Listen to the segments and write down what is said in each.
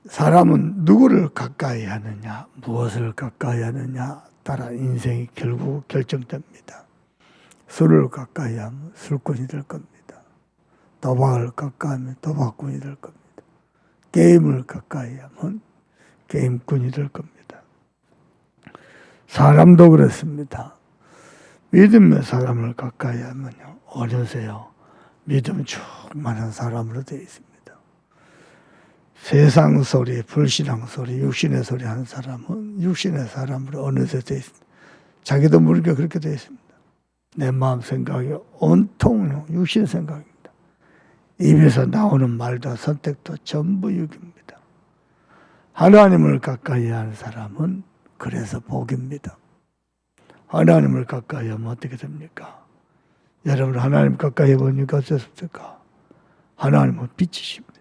사람은 누구를 가까이 하느냐, 무엇을 가까이 하느냐 따라 인생이 결국 결정됩니다. 술을 가까이 하면 술꾼이 될 겁니다. 도박을 가까이 하면 도박꾼이 될 겁니다. 게임을 가까이 하면 게임꾼이 될 겁니다. 사람도 그렇습니다. 믿음의 사람을 가까이 하면요, 어느새요 믿음 충만한 사람으로 되어 있습니다. 세상 소리, 불신앙 소리, 육신의 소리 하는 사람은 육신의 사람으로 어느새 되어 있습니다. 자기도 모르게 그렇게 되어 있습니다. 내 마음 생각이 온통 육신 생각입니다. 입에서 나오는 말도 선택도 전부 육입니다. 하나님을 가까이 하는 사람은 그래서 복입니다. 하나님을 가까이 하면 어떻게 됩니까? 여러분 하나님 가까이 해보니까 어떻습니까? 하나님은 빛이십니다.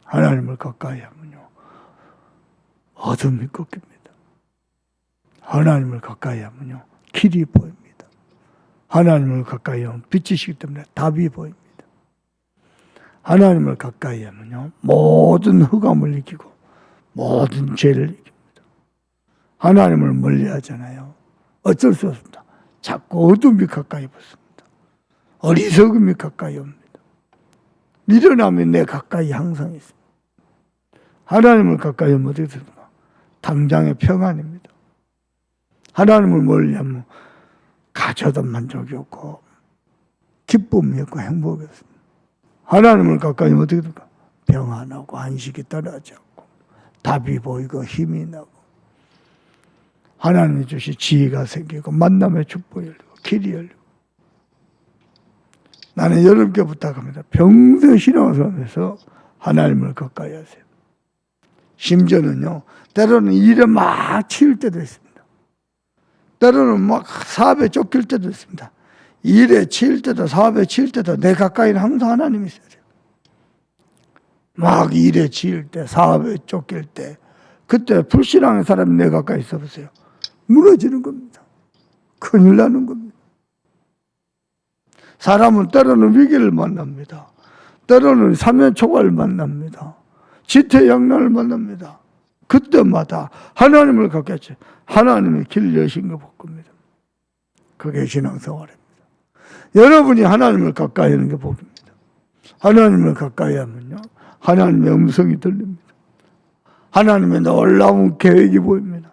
하나님을 가까이 하면요 어둠이 꺾입니다. 하나님을 가까이 하면요 길이 보입니다. 하나님을 가까이 하면 빛이시기 때문에 답이 보입니다. 하나님을 가까이 하면요 모든 흑암을 이기고 모든 죄를 이깁니다. 하나님을 멀리하잖아요. 어쩔 수 없습니다. 자꾸 어둠이 가까이 붙습니다. 어리석음이 가까이 옵니다. 미련함이 내 가까이 항상 있습니다. 하나님을 가까이 하면 어떻게 됩니까? 당장의 평안입니다. 하나님을 멀리하면 가져도 만족이 없고 기쁨이 없고 행복이 없습니다. 하나님을 가까이 하면 어떻게 됩니까? 평안하고 안식이 떨어지 않고 답이 보이고 힘이 나고 하나님이 주신 지혜가 생기고 만남의 축복이 열리고 길이 열리고. 나는 여러분께 부탁합니다. 평생 신앙생활에서 하나님을 가까이 하세요. 심지어는요 때로는 일에 막 치일 때도 있습니다. 때로는 막 사업에 쫓길 때도 있습니다. 일에 치일 때도 사업에 치일 때도 내 가까이는 항상 하나님이 있어요. 막 일에 치일 때 사업에 쫓길 때 그때 불신앙의 사람이 내 가까이 있어 보세요. 무너지는 겁니다. 큰일 나는 겁니다. 사람은 때로는 위기를 만납니다. 때로는 사면초가를 만납니다. 지태양난을 만납니다. 그때마다 하나님을 갖겠지. 하나님의 길 여신 거 볼 겁니다. 그게 신앙생활입니다. 여러분이 하나님을 가까이 하는 게 복입니다. 하나님을 가까이 하면요 하나님의 음성이 들립니다. 하나님의 놀라운 계획이 보입니다.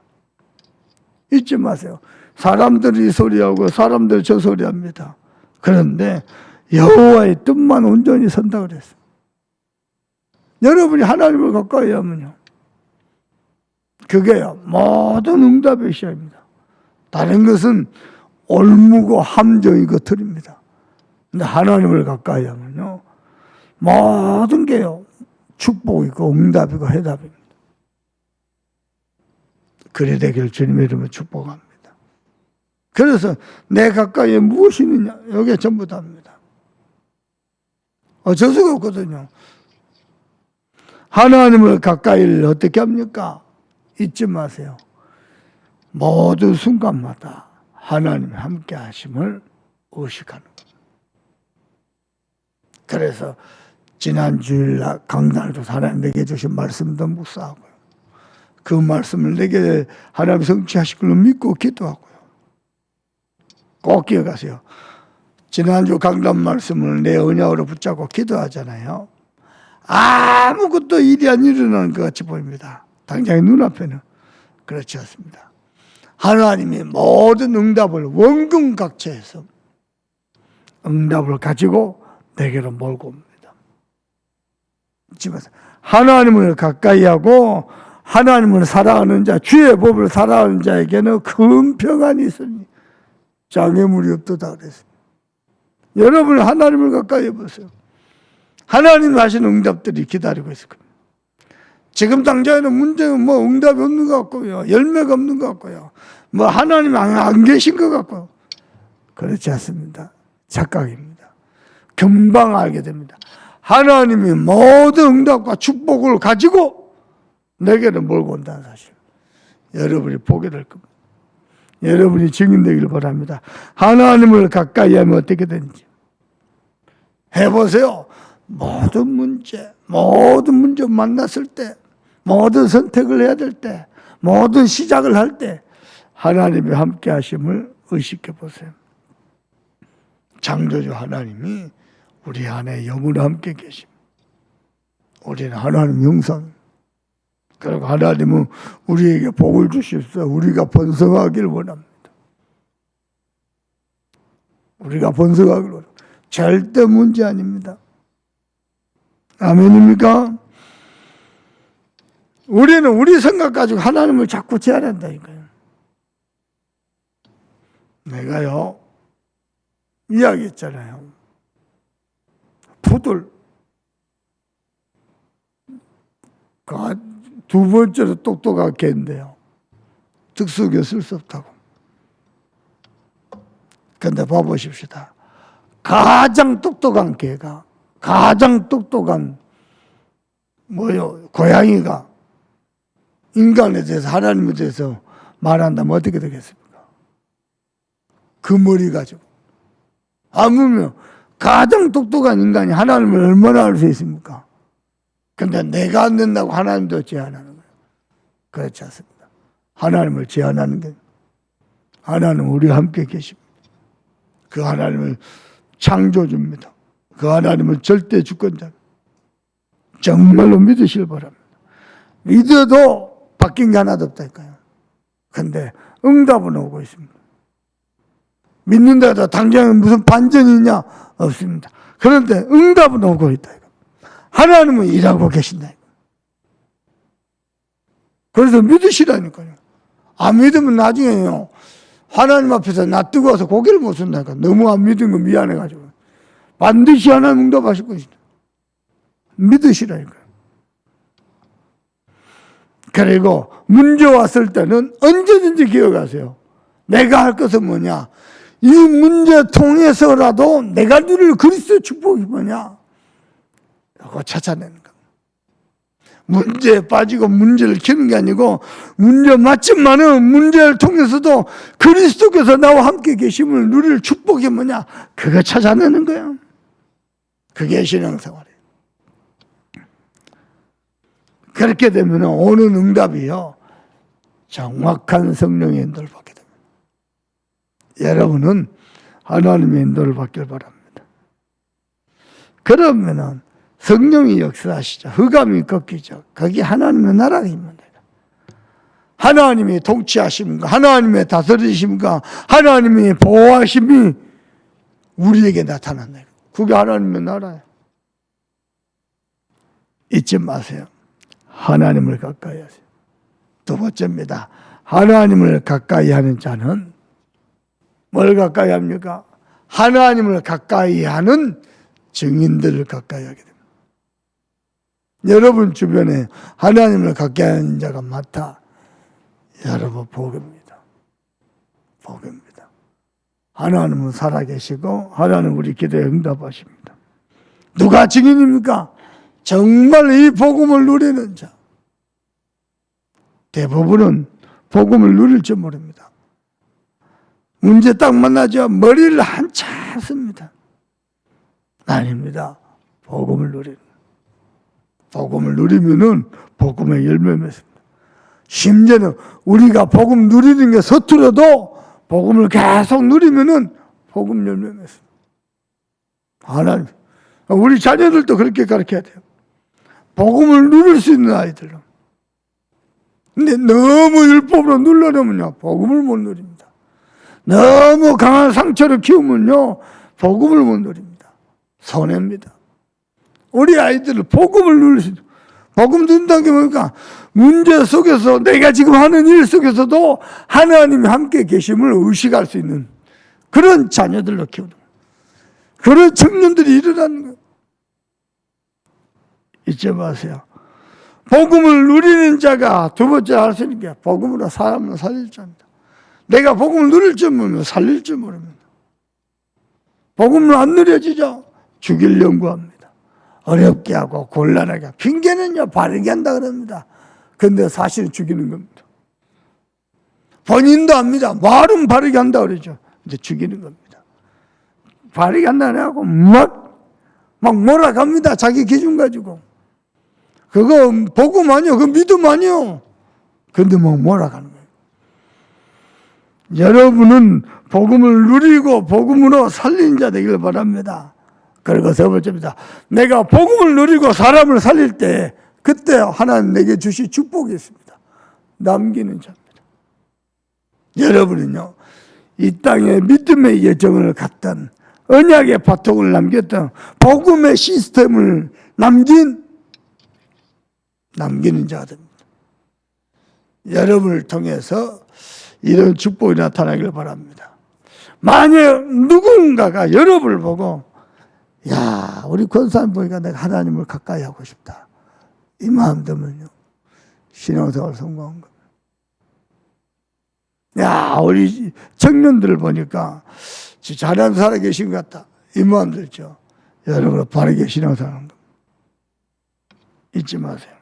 잊지 마세요. 사람들이 소리하고 사람들이 저 소리합니다. 그런데 여호와의 뜻만 온전히 선다 그랬어요. 여러분이 하나님을 가까이 하면요 그게요 모든 응답의 시작입니다. 다른 것은 올무고 함정이고 틀입니다. 근데 하나님을 가까이 하면요 모든 게요 축복이고 응답이고 해답입니다. 그리 되길 주님의 이름으로 축복합니다. 그래서 내 가까이에 무엇이 있느냐 여기에 전부 다입니다. 어쩔 수가 없거든요. 하나님을 가까이를 어떻게 합니까? 잊지 마세요. 모든 순간마다 하나님의 함께 하심을 의식하는 겁니다. 그래서 지난 주일날 강단에도 하나님 내게 주신 말씀도 묵상하고요. 그 말씀을 내게 하나님 성취하실 걸로 믿고 기도하고요. 꼭 기억하세요. 지난주 강단 말씀을 내 언약으로 붙잡고 기도하잖아요. 아무것도 일이 안 일어나는 것 같이 보입니다. 당장 눈앞에는 그렇지 않습니다. 하나님이 모든 응답을 원근각체해서 응답을 가지고 내게로 몰고 옵니다. 하나님을 가까이 하고 하나님을 사랑하는 자, 주의 법을 사랑하는 자에게는 큰 평안이 있으니 장애물이 없도다 그랬습니다. 여러분 하나님을 가까이 해보세요. 하나님 하시는 응답들이 기다리고 있을 겁니다. 지금 당장에는 문제는 뭐 응답이 없는 것 같고요. 열매가 없는 것 같고요. 뭐 하나님 안 계신 것 같고요. 그렇지 않습니다. 착각입니다. 금방 알게 됩니다. 하나님이 모든 응답과 축복을 가지고 내게를 몰고 온다는 사실. 여러분이 보게 될 겁니다. 여러분이 증인되기를 바랍니다. 하나님을 가까이 하면 어떻게 되는지. 해보세요. 모든 문제, 모든 문제 만났을 때, 모든 선택을 해야 될 때, 모든 시작을 할 때 하나님의 함께 하심을 의식해 보세요. 창조주 하나님이 우리 안에 영으로 함께 계십니다. 우리는 하나님 형상. 그리고 하나님은 우리에게 복을 주십시오. 우리가 번성하기를 원합니다. 우리가 번성하기를 원합니다. 절대 문제 아닙니다. 아멘입니까? 우리는 우리 생각 가지고 하나님을 자꾸 제한한다니까요. 내가요, 이야기했잖아요. 푸들. 두 번째로 똑똑한 개인데요. 특수교 쓸 수 없다고. 그런데 봐보십시다. 가장 똑똑한 개가, 가장 똑똑한 고양이가 인간에 대해서, 하나님에 대해서 말한다면 어떻게 되겠습니까? 그 머리 가지고. 아무면 가장 똑똑한 인간이 하나님을 얼마나 알 수 있습니까? 근데 내가 안 된다고 하나님도 제한하는 거예요. 그렇지 않습니다. 하나님을 제한하는 게, 하나님은 우리와 함께 계십니다. 그 하나님을 창조주입니다. 그 하나님은 절대 주권자. 정말로 믿으시길 바랍니다. 믿어도 바뀐 게 하나도 없다니까요. 근데 응답은 오고 있습니다. 믿는다고 당장 무슨 반전이 있냐? 없습니다. 그런데 응답은 오고 있다. 하나님은 일하고 계신다. 그래서 믿으시라니까요. 안 믿으면 나중에요, 하나님 앞에서 나 뜨거워서 고개를 못 쓴다니까. 너무 안 믿은 거 미안해가지고. 반드시 하나님 응답하실 것이다. 믿으시라니까요. 그리고 문제 왔을 때는 언제든지 기억하세요. 내가 할 것은 뭐냐? 이 문제 통해서라도 내가 누릴 그리스도의 축복이 뭐냐? 그거 찾아내는 거. 문제에 빠지고 문제를 키우는 게 아니고, 문제 맞지만은 문제를 통해서도 그리스도께서 나와 함께 계심을 누릴 축복이 뭐냐? 그거 찾아내는 거예요. 그게 신앙생활이에요. 그렇게 되면 오는 응답이요, 정확한 성령의 인도를 받게 됩니다. 여러분은 하나님의 인도를 받길 바랍니다. 그러면은 성령이 역사하시죠. 흑암이 꺾이죠. 그게 하나님의 나라가 있습니다. 하나님의 통치하심과 하나님의 다스리심과 하나님의 보호하심이 우리에게 나타난다. 그게 하나님의 나라예요. 잊지 마세요. 하나님을 가까이 하세요. 두 번째입니다. 하나님을 가까이 하는 자는 뭘 가까이 합니까? 하나님을 가까이 하는 증인들을 가까이 하게 됩니다. 여러분 주변에 하나님을 가까이 하는 자가 많다. 여러분 복입니다. 복입니다. 하나님은 살아계시고 하나님은 우리 기도에 응답하십니다. 누가 증인입니까? 정말 이 복음을 누리는 자. 대부분은 복음을 누릴 줄 모릅니다. 문제 딱 만나죠. 머리를 한참 씁니다. 아닙니다. 복음을 누리는. 복음을 누리면은 복음의 열매 맺습니다. 심지어는 우리가 복음 누리는 게 서툴어도 복음을 계속 누리면은 복음 열매 맺습니다. 하나님, 우리 자녀들도 그렇게 가르쳐야 돼요. 복음을 누릴 수 있는 아이들로. 근데 너무 율법으로 눌러놓으면요, 복음을 못 누립니다. 너무 강한 상처를 키우면요, 복음을 못 누립니다. 손해입니다. 우리 아이들을 복음을 누릴 수 있는, 복음 누린다는 게 뭡니까? 문제 속에서, 내가 지금 하는 일 속에서도 하나님이 함께 계심을 의식할 수 있는 그런 자녀들로 키우는 거예요. 그런 청년들이 일어나는 거예요. 잊지 마세요. 복음을 누리는 자가 두 번째 할 수 있는 게 복음으로 사람을 살릴 자입니다. 내가 복음을 누릴 줄 모르면 살릴 줄 모릅니다. 복음을 안 누려지죠? 죽이려고 합니다. 어렵게 하고 곤란하게 하고. 핑계는요, 바르게 한다 그럽니다. 근데 사실은 죽이는 겁니다. 본인도 압니다. 말은 바르게 한다 그러죠. 근데 죽이는 겁니다. 바르게 한다 그래갖고 막 몰아갑니다. 자기 기준 가지고. 그거 복음 아니요. 그 믿음 아니요. 근데 뭐 몰아가는 거예요. 여러분은 복음을 누리고 복음으로 살린 자 되기를 바랍니다. 그리고 세 번째입니다. 내가 복음을 누리고 사람을 살릴 때 그때 하나님 내게 주신 축복이 있습니다. 남기는 자입니다. 여러분은요, 이 땅에 믿음의 여정을 갔던 언약의 바통을 남겼던 복음의 시스템을 남기는 자가 됩니다. 여러분을 통해서 이런 축복이 나타나기를 바랍니다. 만약 누군가가 여러분을 보고 야, 우리 권사님 보니까 내가 하나님을 가까이 하고 싶다, 이 마음 들면요, 신앙생활 성공한 겁니다. 야, 우리 청년들을 보니까 잘하는 사람이 계신 것 같다, 이 마음 들죠. 여러분 바르게 신앙생활 하는 겁니다. 잊지 마세요.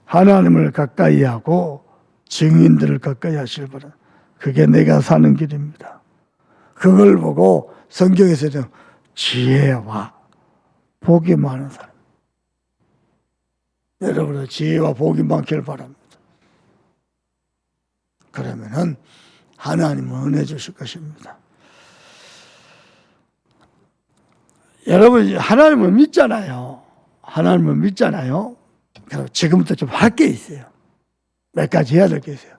하나님을 가까이 하고 증인들을 가까이 하실 분은 그게 내가 사는 길입니다. 그걸 보고 성경에서는 지혜와 복이 많은 사람, 여러분의 지혜와 복이 많기를 바랍니다. 그러면은 하나님은 은혜 주실 것입니다. 여러분 하나님을 믿잖아요. 하나님을 믿잖아요. 그럼 지금부터 좀 할 게 있어요. 몇 가지 해야 될 게 있어요.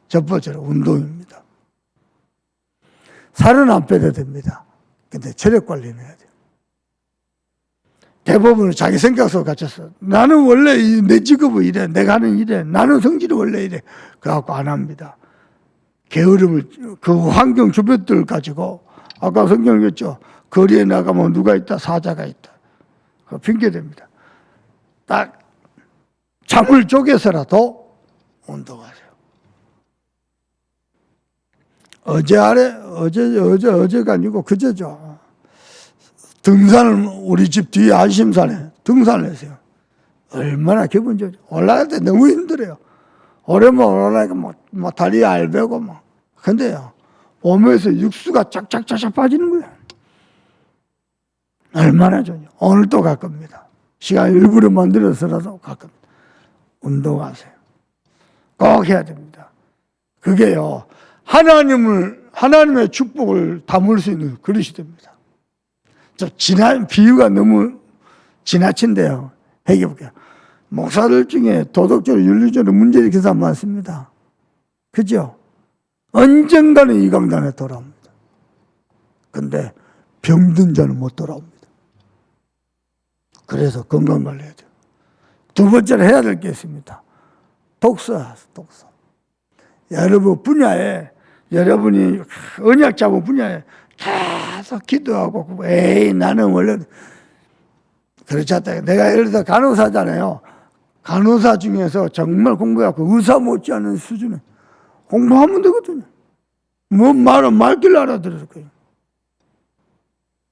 첫 번째로 운동입니다. 살은 안 빼도 됩니다. 근데 체력 관리는 해야 돼요. 대부분은 자기 생각 속에 갇혔어. 나는 원래 내 직업은 이래, 내가 하는 일에 나는 성질이 원래 이래. 그래갖고 안 합니다. 게으름을, 그 환경 주변들 가지고, 아까 성경을 읽었죠. 거리에 나가면 누가 있다? 사자가 있다. 그 핑계됩니다. 딱 잠을 쪼개서라도 운동하세요. 어제가 아니고 그제죠. 등산을 우리 집 뒤에 안심산에 등산을 했어요. 얼마나 기분 좋죠. 올라갈 때 너무 힘들어요. 오랜만에 올라가니까 막 다리 알배고 막. 근데요, 몸에서 육수가 쫙쫙쫙쫙 빠지는 거예요. 얼마나 좋냐. 오늘 또 갈 겁니다. 시간 일부러 만들어서라도 갈 겁니다. 운동하세요. 꼭 해야 됩니다. 그게요, 하나님의 축복을 담을 수 있는 그릇이 됩니다. 비유가 너무 지나친데요. 얘기해 볼게요. 목사들 중에 도덕적으로 윤리적으로 문제 일으키는 사람 많습니다. 그죠? 언젠가는 이 강단에 돌아옵니다. 근데 병든 자는 못 돌아옵니다. 그래서 건강관리해야 돼요. 두 번째로 해야 될 게 있습니다. 독서. 여러분 분야에, 여러분이 언약 잡은 분야에 계속 기도하고, 에이, 나는 원래 그렇지 않다. 내가 예를 들어 간호사잖아요. 간호사 중에서 정말 공부해갖고 의사 못지않은 수준에 공부하면 되거든요. 뭐 말은 말길 알아들을 거예요.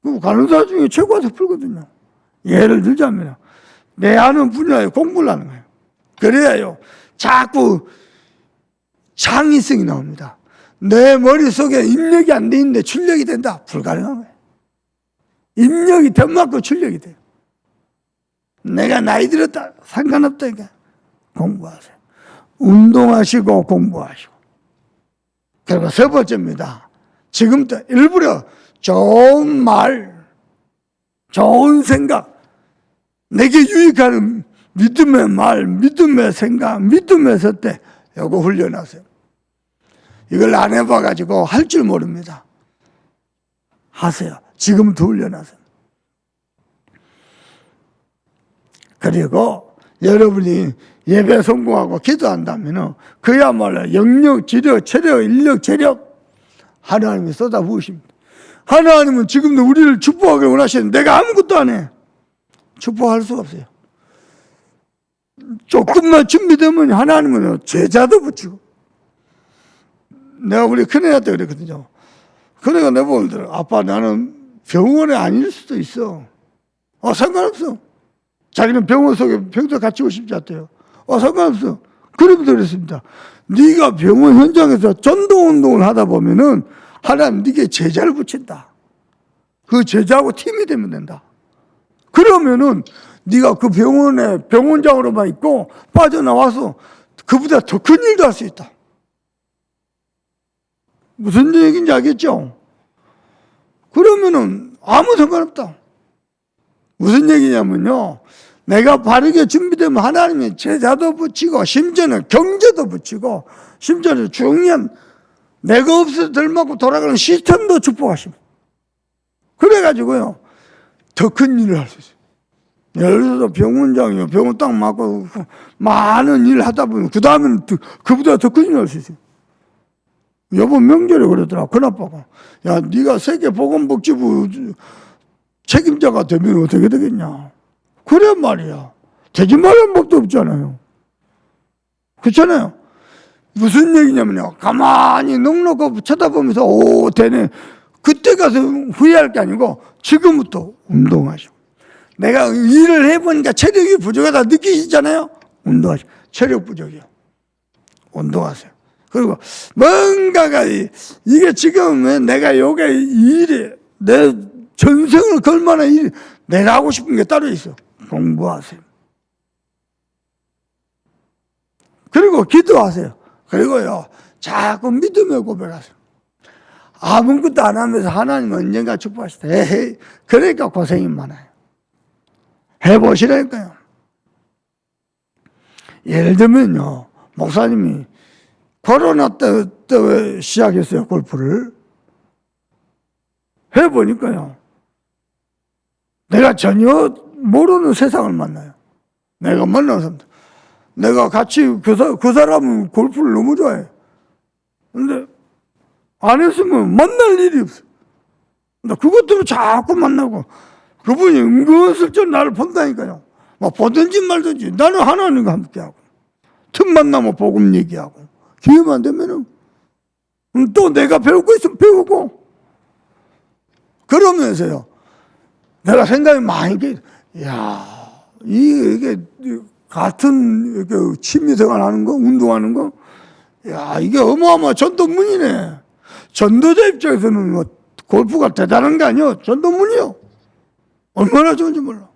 그 간호사 중에 최고가 풀거든요. 예를 들자면 내 아는 분야에 공부를 하는 거예요. 그래야요, 자꾸 창의성이 나옵니다. 내 머릿속에 입력이 안 돼 있는데 출력이 된다? 불가능한 거예요. 입력이 된 만큼 출력이 돼요. 내가 나이 들었다 상관없다니까. 공부하세요. 운동하시고 공부하시고. 그리고 세 번째입니다. 지금부터 일부러 좋은 말, 좋은 생각, 내게 유익하는 믿음의 말, 믿음의 생각, 믿음의 섰대, 이거 훈련하세요. 이걸 안 해봐가지고 할 줄 모릅니다. 하세요. 지금부터 훈련하세요. 그리고 여러분이 예배 성공하고 기도한다면 그야말로 영역, 지력, 체력, 인력, 재력 하나님이 쏟아부으십니다. 하나님은 지금도 우리를 축복하길 원하시는데 내가 아무것도 안 해. 축복할 수가 없어요. 조금만 준비되면 하나님은 제자도 붙이고. 내가 우리 큰애한테 그랬거든요. 큰애가 내보고 들어. 아빠 나는 병원에 아닐 수도 있어. 상관없어. 자기는 병원 속에 평소 갇히고 싶지 않대요. 상관없어. 그러면서 그랬습니다. 네가 병원 현장에서 전도운동을 하다 보면은 하나님 네게 제자를 붙인다. 그 제자하고 팀이 되면 된다. 그러면은 네가 그 병원에 병원장으로만 있고 빠져나와서 그보다 더 큰 일도 할 수 있다. 무슨 얘기인지 알겠죠? 그러면은 아무 상관없다. 무슨 얘기냐면요, 내가 바르게 준비되면 하나님이 제자도 붙이고 심지어는 경제도 붙이고 심지어는 중요한 내가 없어도 될 만큼 돌아가는 시스템도 축복하십니다. 그래가지고요 더 큰 일을 할 수 있어요. 예를 들어서 병원장이요, 병원 딱 맞고 많은 일을 하다 보면 그 다음에는 그보다 더 큰 일을 할 수 있어요. 요번 명절에 그러더라. 큰아빠가, 야 네가 세계보건복지부 책임자가 되면 어떻게 되겠냐. 그래 말이야. 되지 말란 법도 없잖아요. 그렇잖아요. 무슨 얘기냐면요, 가만히 넉넉하고 쳐다보면서 오 되네, 그때 가서 후회할 게 아니고 지금부터 운동하시고, 내가 일을 해보니까 체력이 부족하다 느끼시잖아요. 운동하시고. 체력 부족이요, 운동하세요. 그리고 뭔가가 이게 지금 내가 요게 일이 내 전생을 걸만한 일, 내가 하고 싶은 게 따로 있어. 공부하세요. 그리고 기도하세요. 그리고요 자꾸 믿음의 고백하세요. 아무것도 안 하면서 하나님 언젠가 축복하시다. 에헤이, 그러니까 고생이 많아요. 해보시라니까요. 예를 들면요, 목사님이 코로나 때 시작했어요, 골프를. 해보니까요, 내가 전혀 모르는 세상을 만나요. 내가 만나는 사람들. 내가 같이 그 사람은 골프를 너무 좋아해. 근데 안 했으면 만날 일이 없어. 나 그것들을 자꾸 만나고, 그분이 은근슬쩍 나를 본다니까요. 막 보든지 말든지 나는 하나님과 함께하고, 틈만 나면 복음 얘기하고, 기회만 되면은 또 내가 배울 거 있으면 배우고. 그러면서요 내가 생각이 많이 야, 이게 같은 이렇게 취미생활 하는 거, 운동하는 거, 야, 이게 어마어마한 전도문이네. 전도자 입장에서는 뭐 골프가 대단한 게 아니요, 전도문이요. 얼마나 좋은지 몰라.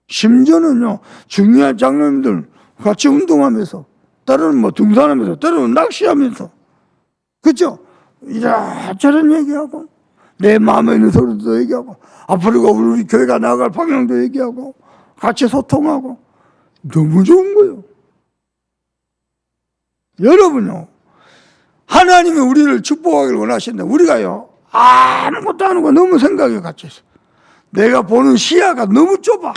심지어는요, 중요한 장로님들 같이 운동하면서, 때로는 뭐 등산하면서, 때로는 낚시하면서, 그죠? 이런저런 얘기하고, 내 마음에 있는 소리도 얘기하고, 앞으로 우리 교회가 나아갈 방향도 얘기하고, 같이 소통하고, 너무 좋은 거예요. 여러분요, 하나님이 우리를 축복하기를 원하시는데, 우리가요 아무것도 안 하고 너무 생각에 갇혀있어. 내가 보는 시야가 너무 좁아.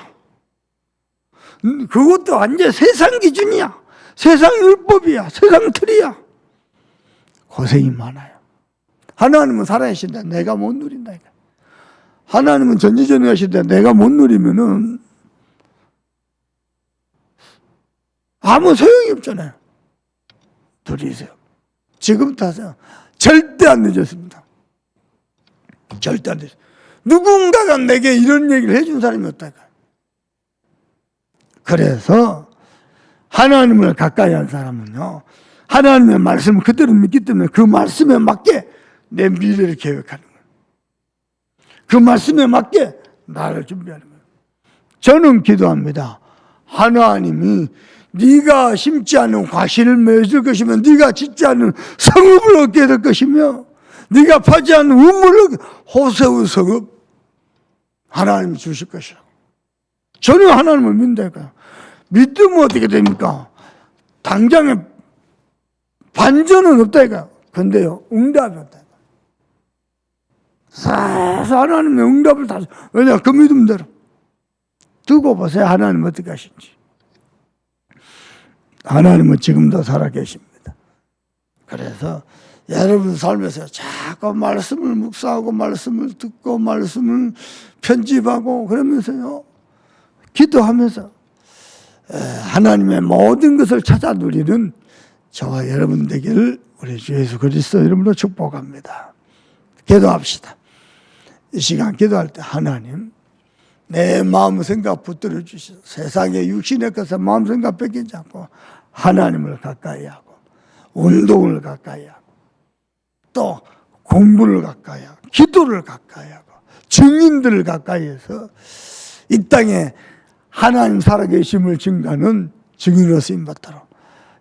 그것도 완전 세상 기준이야. 세상 율법이야. 세상 틀이야. 고생이 많아요. 하나님은 살아계신데 내가 못 누린다니까. 하나님은 전지전능하신데 내가 못 누리면은 아무 소용이 없잖아요. 누리세요. 지금부터 하세요. 절대 안 늦었습니다. 절대 안 늦었어요. 누군가가 내게 이런 얘기를 해준 사람이 없다니까. 그래서 하나님을 가까이 한 사람은요, 하나님의 말씀을 그대로 믿기 때문에 그 말씀에 맞게 내 미래를 계획하는 거예요. 그 말씀에 맞게 나를 준비하는 거예요. 저는 기도합니다. 하나님이 네가 심지 않은 과실을 맺을 것이며, 네가 짓지 않은 성읍을 얻게 될 것이며, 네가 파지 않는 우물을, 호세의 성읍 하나님이 주실 것이라고. 저는 하나님을 믿는다니까요. 믿으면 어떻게 됩니까? 당장에 반전은 없다니까요. 근데요, 응답이 없다니까요. 그래서 하나님의 응답을 다, 왜냐, 그 믿음대로 두고 보세요. 하나님 어떻게 하신지. 하나님은 지금도 살아계십니다. 그래서 여러분 삶에서 자꾸 말씀을 묵상하고 말씀을 듣고 말씀을 편집하고 그러면서요, 기도하면서 하나님의 모든 것을 찾아 누리는 저와 여러분 되기를 우리 주 예수 그리스도 이름으로 축복합니다. 기도합시다. 이 시간 기도할 때 하나님, 내 마음 생각 붙들어 주시소. 세상에 육신의 것에 마음 생각 뺏기지 않고 하나님을 가까이 하고, 운동을 가까이 하고, 또 공부를 가까이 하고, 기도를 가까이 하고, 증인들을 가까이 해서 이 땅에 하나님 살아계심을 증거하는 증인으로 쓰임받도록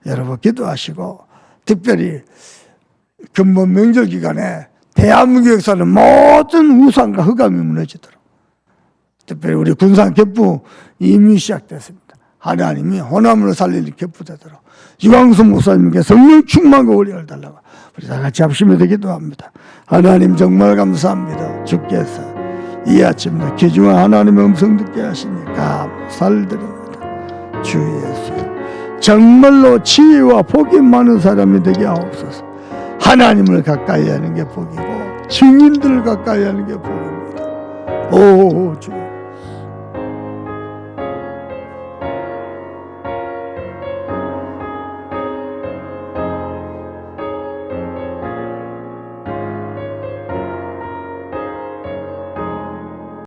여러분 기도하시고, 특별히 근본 명절 기간에 대한민국 역사는 모든 우상과 흑암이 무너지도록, 특별히 우리 군산 개부 이미 시작됐습니다. 하나님이 호남으로 살리는 개부되도록 유광수 목사님께 성령 충만과 원리를 달라고 우리 다 같이 합심해서 기도합니다. 하나님 정말 감사합니다. 주께서 이 아침도 귀중한 하나님의 음성 듣게 하시니 감사를 드립니다. 주 예수, 정말로 지혜와 복이 많은 사람이 되게 하옵소서. 하나님을 가까이 하는 게 복이고 증인들을 가까이 하는 게 복입니다. 오 주,